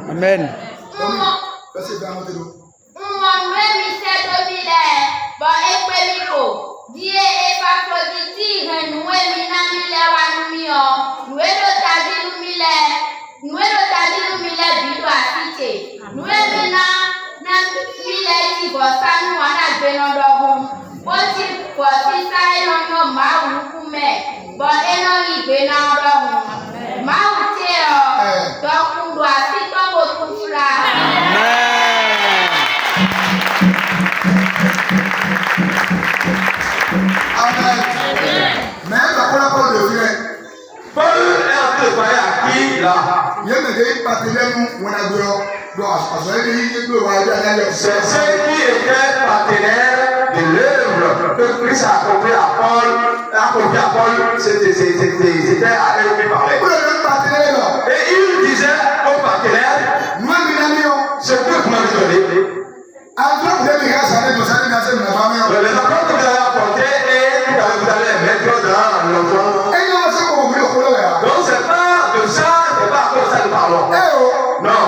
Amen. C'est ceux qui étaient partenaires de l'œuvre que Christ a accompli à Paul. C'était à eux qui parlaient. Et il disait aux partenaires, ce que vous m'avez donné, les apôtres que vous avez apportés et vous allez les mettre dans l'enfant. Donc c'est pas de ça, c'est pas comme ça nous parlons. Non.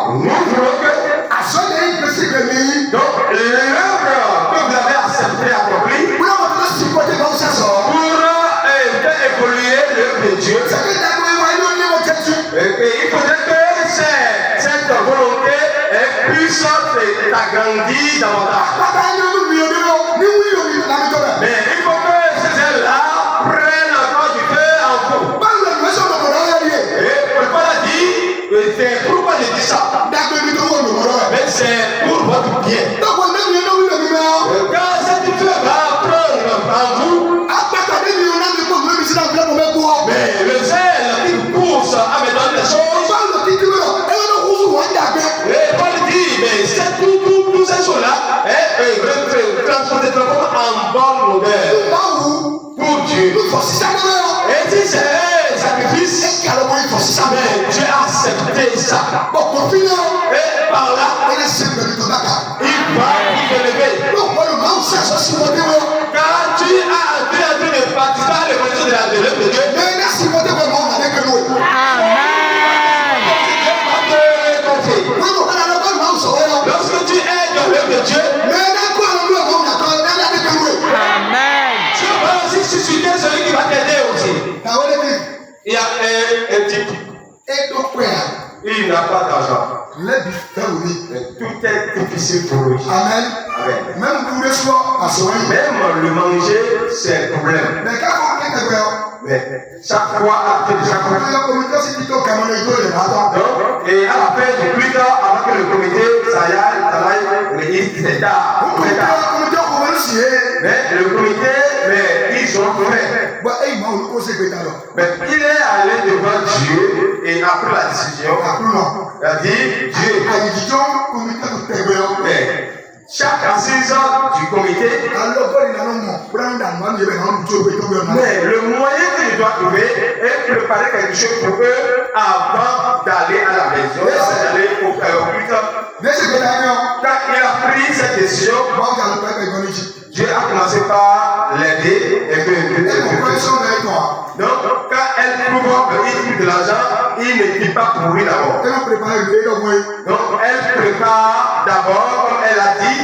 Nous voulons que donc l'œuvre que vous avez acceptée, accomplie, pour faire évoluer l'œuvre de Dieu. Et il faudrait que cette volonté puisse s'agrandir davantage. Mais il faut que ces ailes-là prennent encore du feu en vous. Et Paul a dit, c'est pourquoi je dis ça. Mais c'est pour votre bien. Quand cette feu va prendre en vous, mais le zèle qui pousse à me donner des choses. Et Paul dit, mais c'est tout ces choses-là, transporter en bonne odeur pour Dieu. Et si c'est un sacrifice, mais Dieu a accepté ça. Et par là, il va vous élever. Car tu as en train de participer à l'évolution de l'œuvre de Dieu. Lorsque tu es dans l'œuvre de Dieu, tu vas aussi susciter celui qui va t'aider aussi. Il y a un type. Il n'a pas d'argent. Tout est difficile pour lui. Amen. Même le manger, c'est un problème. Mais chaque fois, après chaque fois. Et à la fin du plus tard, avant que le comité s'aille, il était tard. Mais le comité, ils ont fait. Mais il est allé devant Dieu et après la décision, il a dit, Dieu, chaque assise du comité, mais le moyen qu'il doit trouver est préparer quelque chose pour eux avant d'aller à la maison, d'aller au culte. Quand il a pris cette décision, Dieu a commencé par l'aider et donc, quand elle trouve qu'il de l'argent, il ne dit pas pour lui d'abord. Donc, elle prépare d'abord, comme elle a dit,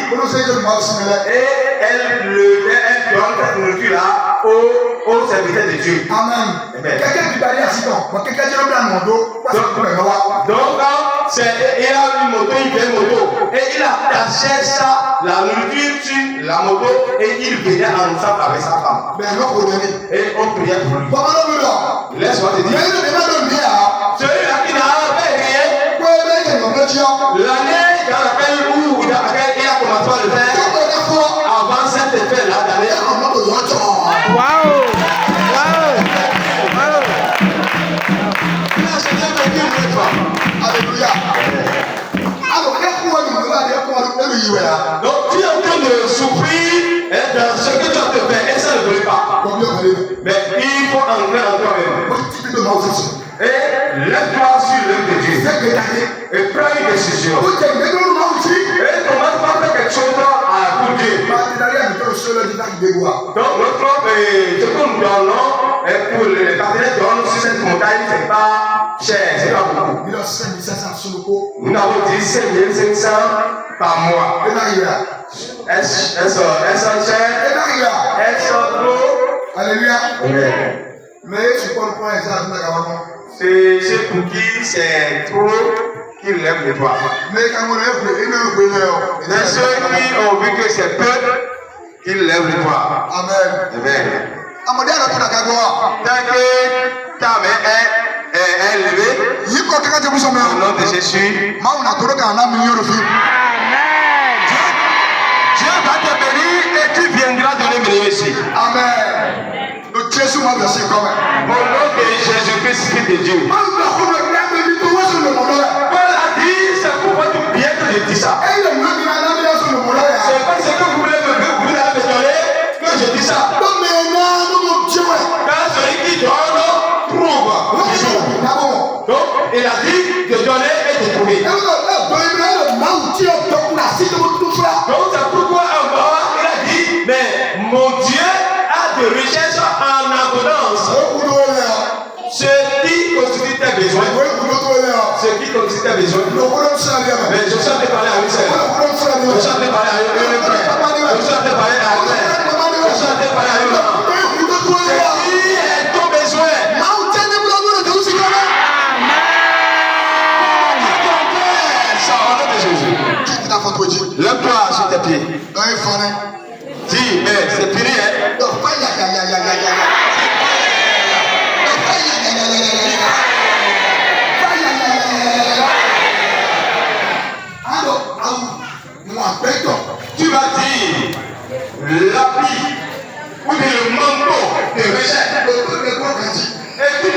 et elle donne cette nourriture-là aux serviteurs de Dieu. Amen. Quelqu'un qui t'a dit accident, quelqu'un qui a un moto, donc, il a une moto, il vient moto, et il a taché ça, la nourriture sur la moto, et il venait ensemble avec sa femme. Et on priait pour lui. Laisse-moi te dire. Celui-là qui n'a fait rien, l'année dans laquelle il a commencé à le faire, avant cette effet-là d'année. Wow! Il a acheté un véhicule une fois. Alléluia. Donc tu es en train de souffrir dans ce que tu as fait et ça ne veut pas. Mais il faut entrer en toi-même. Et lève-toi sur l'œuvre de Dieu. Et prends une décision. Et commence par faire quelque chose pour Dieu. Donc notre ce que nous donnons pour les partenaires donnent sur cette montagne, c'est pas cher, c'est pas beaucoup. Il a 5500 sur le coup. Nous avons dit 5500 par mois. Et Maria. Elles sont chères. Et Maria. Elles sont trop. Alléluia. Amen. Mais je ne comprends pas exactement. C'est pour qui c'est trop qu'ils lèvent les doigts. Mais quand on lève les Mais ceux qui ont vu que c'est peu, qu'ils lèvent les doigts. Amen. Amen. Amadi ala kuna kagwa. Tant que ta main est levée, Yiko kaka je musome. au nom de Jésus, Ma una toroka na million de filles. Dieu va te bénir et tu viendras donner mes ici. Amen. Le Jésus m'a versé comme. Au nom de Jésus-Christ, Fils de Dieu. Ma una kuna na million de wasu le monde. Paul a dit, c'est pour votre bien que je dis ça. Et le monde na million sur le monde. C'est parce que vous voulez me donner que je dis ça. Donc maintenant nous mon Dieu. Quand celui qui donne, trouve. Donc, il a dit de donner et de trouver. Donc, c'est pourquoi encore il a dit, mais mon Dieu a de richesses en abondance. Ce qui constitue tes besoins. Ce qui constitue tes besoins. Mais je suis en train de parler à une seule. Je suis en train de parler à une frère. Je suis en train de parler à un frère. Je suis en train de parler à une maman. Ce qui est ton besoin. Lève-toi sur tes pieds. Dis, mais c'est fini, hein? Tu vas dire l'habit ou le manteau de recherche. Et tu